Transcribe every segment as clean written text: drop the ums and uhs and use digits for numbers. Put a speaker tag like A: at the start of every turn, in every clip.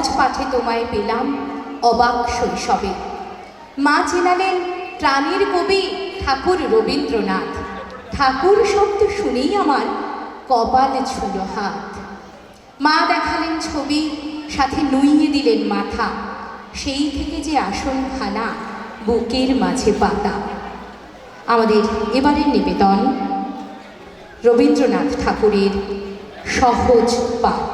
A: সহজ পাঠে তোমায় পেলাম অবাক শৈশবে। মা চেনালেন প্রাণের কবি ঠাকুর রবীন্দ্রনাথ। ঠাকুর শব্দ শুনেই আমার কপাল ছুঁল হাত। মা দেখালেন ছবি, সাথে নুইয়ে দিলেন মাথা। সেই থেকে যে আসনখানা বুকের মাঝে পাতা। আমাদের এবারের নিবেদন রবীন্দ্রনাথ ঠাকুরের সহজ পাঠ।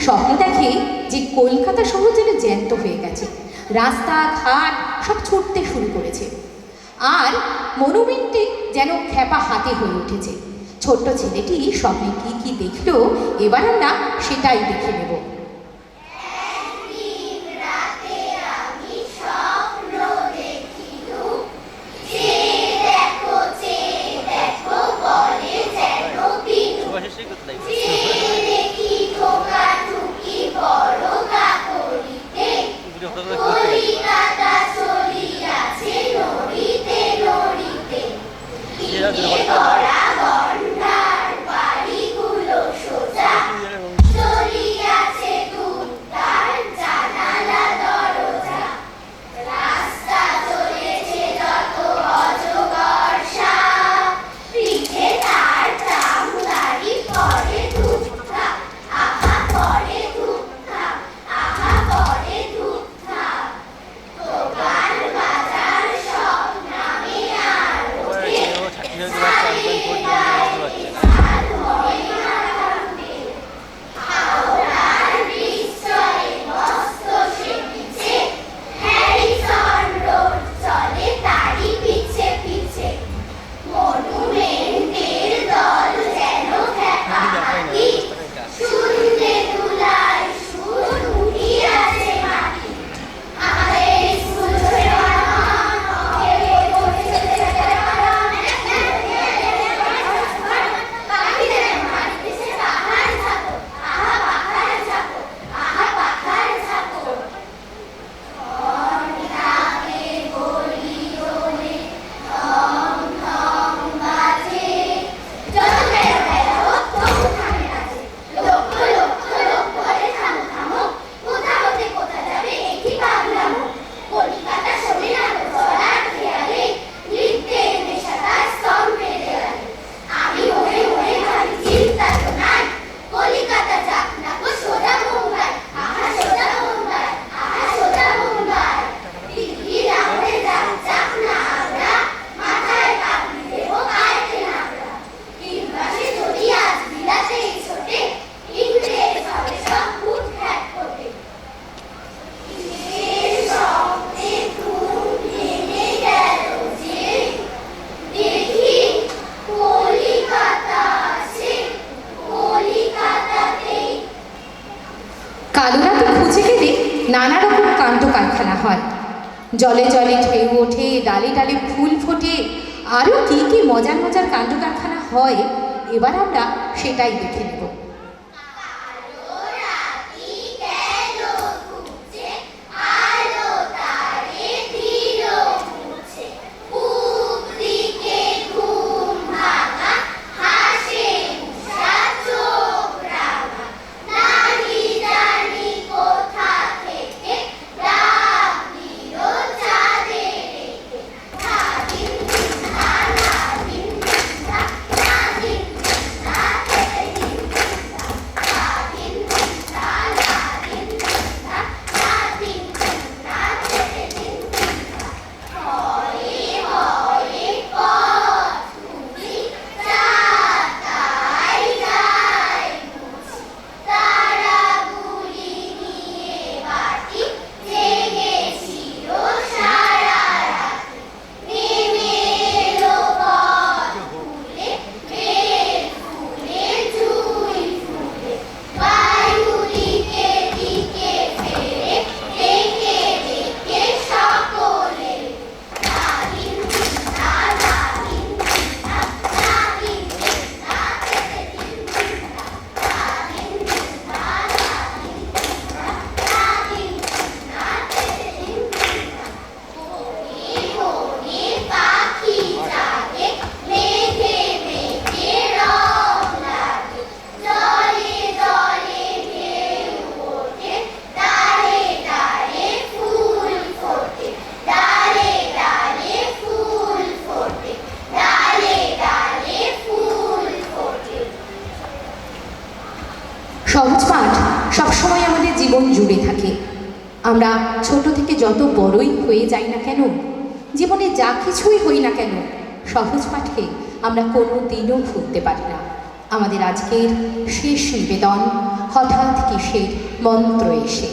A: স্বপ্ন দেখে যে কলকাতা শহর যেন জ্যান্ত হয়ে গেছে, রাস্তাঘাট সব ছুটতে শুরু করেছে, আর মনোবিনটি যেন খ্যাপা হাতে হয়ে উঠেছে। ছোট্ট ছেলেটি স্বপ্নে কি কি দেখলো এবার আমরা সেটাই দেখে নেব।
B: চলিয়াছে
A: নানা রকম কাণ্ড কারখানা হয়। জলে জলে ঢেউ ওঠে, ডালে ডালে ফুল ফোটে, আরও কী কী মজার মজার কাণ্ড কারখানা হয়, এবার আমরা সেটাই দেখে নেব। সহজ পাঠ সবসময় আমাদের জীবন জুড়ে থাকে। আমরা ছোট থেকে যত বড়ই হয়ে যাই না কেন, জীবনে যা কিছুই হই না কেন, সহজ পাঠকে আমরা কোনো দিনও ভুলতে পারি না। আমাদের আজকের শেষ নিবেদন, হঠাৎ কিসের মন্ত্র এসে।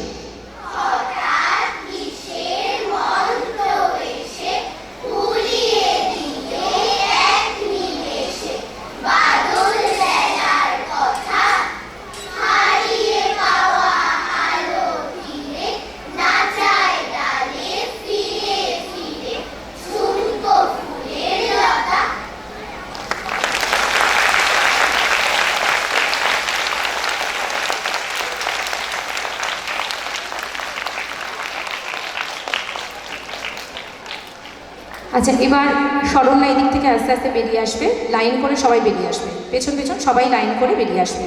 A: আচ্ছা, এবার শরণ্যা এদিক থেকে আস্তে আস্তে বেরিয়ে আসবে, লাইন করে সবাই বেরিয়ে আসবে, পেছন পেছন সবাই লাইন করে বেরিয়ে আসবে।